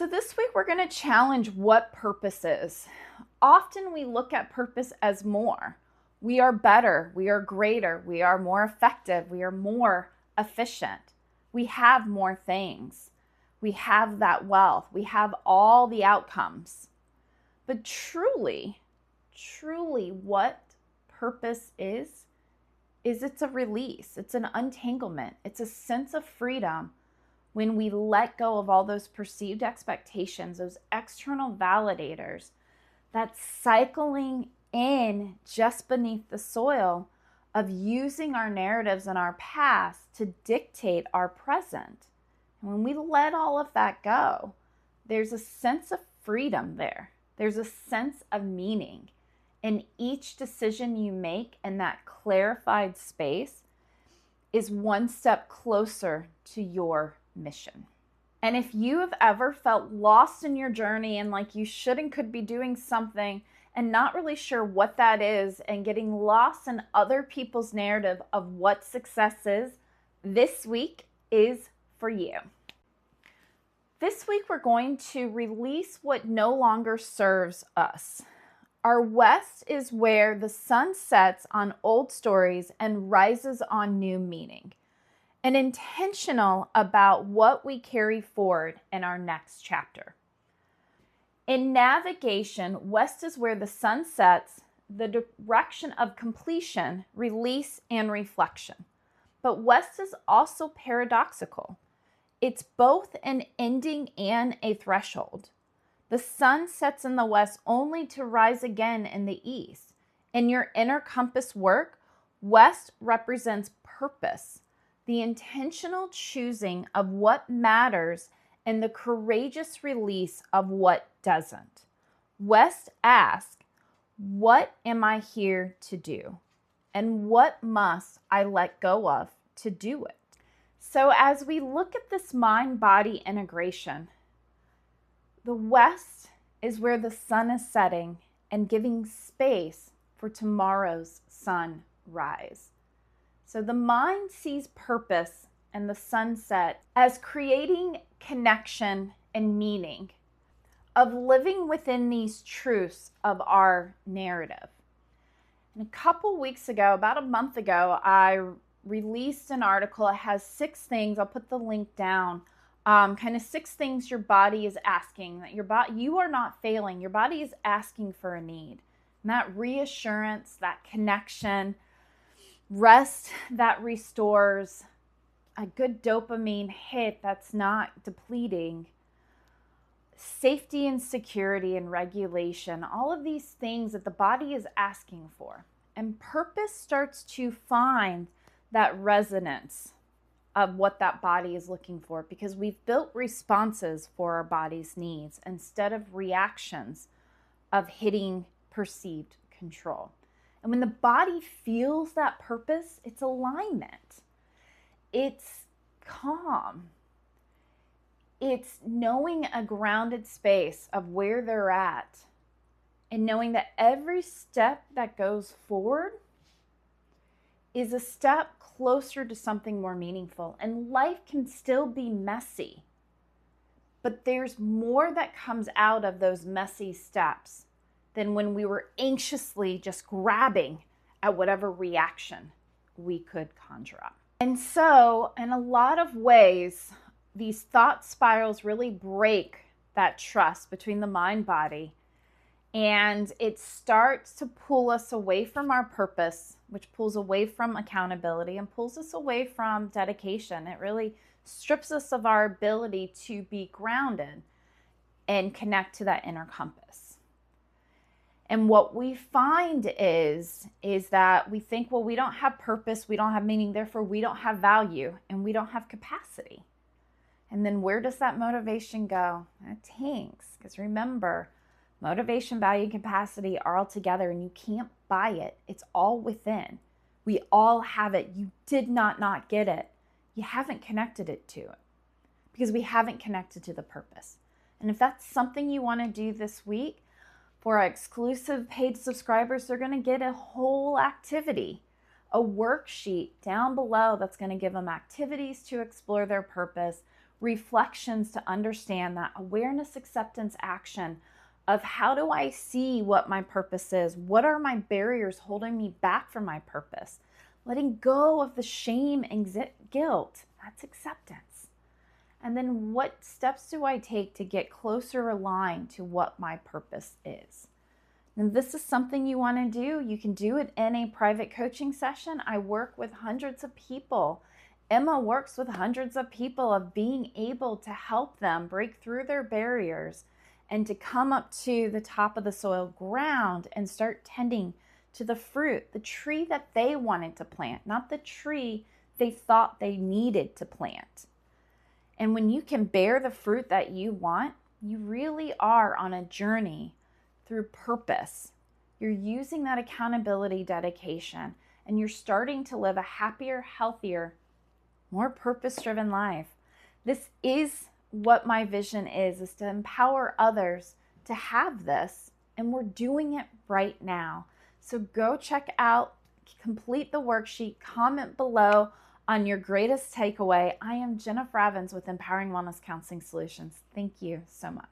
So this week we're going to challenge what purpose is. Often we look at purpose as more. We are better, we are greater, we are more effective, we are more efficient. We have more things. We have that wealth. We have all the outcomes. But truly what purpose is it's a release. It's an untanglement. It's a sense of freedom when we let go of all those perceived expectations, those external validators that's cycling in just beneath the soil of using our narratives and our past to dictate our present. And when we let all of that go, there's a sense of freedom there. There's a sense of meaning. And each decision you make in that clarified space is one step closer to your mission. And if you have ever felt lost in your journey and like you should and could be doing something and not really sure what that is and getting lost in other people's narrative of what success is, this week is for you. This week we're going to release what no longer serves us. Our west is where the sun sets on old stories and rises on new meaning. And intentional about what we carry forward in our next chapter. In navigation, west is where the sun sets, the direction of completion, release, and reflection. But west is also paradoxical. It's both an ending and a threshold. The sun sets in the west only to rise again in the east. In your inner compass work, west represents purpose, the intentional choosing of what matters and the courageous release of what doesn't. West asks, what am I here to do? And what must I let go of to do it? So as we look at this mind-body integration, the west is where the sun is setting and giving space for tomorrow's sunrise. So the mind sees purpose and the sunset as creating connection and meaning, of living within these truths of our narrative. And a couple weeks ago, about a month ago, I released an article. It has 6 things. I'll put the link down. Kind of 6 things your body is asking, that you are not failing. Your body is asking for a need. And that reassurance, that connection, rest that restores, a good dopamine hit that's not depleting, safety and security and regulation, all of these things that the body is asking for. And purpose starts to find that resonance of what that body is looking for, because we've built responses for our body's needs instead of reactions of hitting perceived control. And when the body feels that purpose, it's alignment. It's calm. It's knowing a grounded space of where they're at and knowing that every step that goes forward is a step closer to something more meaningful. And life can still be messy, but there's more that comes out of those messy steps than when we were anxiously just grabbing at whatever reaction we could conjure up. And so, in a lot of ways, these thought spirals really break that trust between the mind body, and it starts to pull us away from our purpose, which pulls away from accountability and pulls us away from dedication. It really strips us of our ability to be grounded and connect to that inner compass. And what we find is that we think, well, we don't have purpose, we don't have meaning, therefore we don't have value, and we don't have capacity. And then where does that motivation go? It tanks, because remember, motivation, value, and capacity are all together, and you can't buy it. It's all within. We all have it. You did not get it. You haven't connected it to it, because we haven't connected to the purpose. And if that's something you want to do this week, for our exclusive paid subscribers, they're going to get a whole activity, a worksheet down below that's going to give them activities to explore their purpose, reflections to understand that awareness, acceptance, action of how do I see what my purpose is? What are my barriers holding me back from my purpose? Letting go of the shame and guilt, that's acceptance. And then what steps do I take to get closer aligned to what my purpose is? And this is something you want to do. You can do it in a private coaching session. I work with hundreds of people. Emma works with hundreds of people of being able to help them break through their barriers and to come up to the top of the soil ground and start tending to the fruit, the tree that they wanted to plant, not the tree they thought they needed to plant. And when you can bear the fruit that you want, you really are on a journey through purpose. You're using that accountability, dedication, and you're starting to live a happier, healthier, more purpose-driven life. This is what my vision is to empower others to have this, and we're doing it right now. So go check out, complete the worksheet, comment below on your greatest takeaway. I am Jennifer Evans with Empowering Wellness Counseling Solutions. Thank you so much.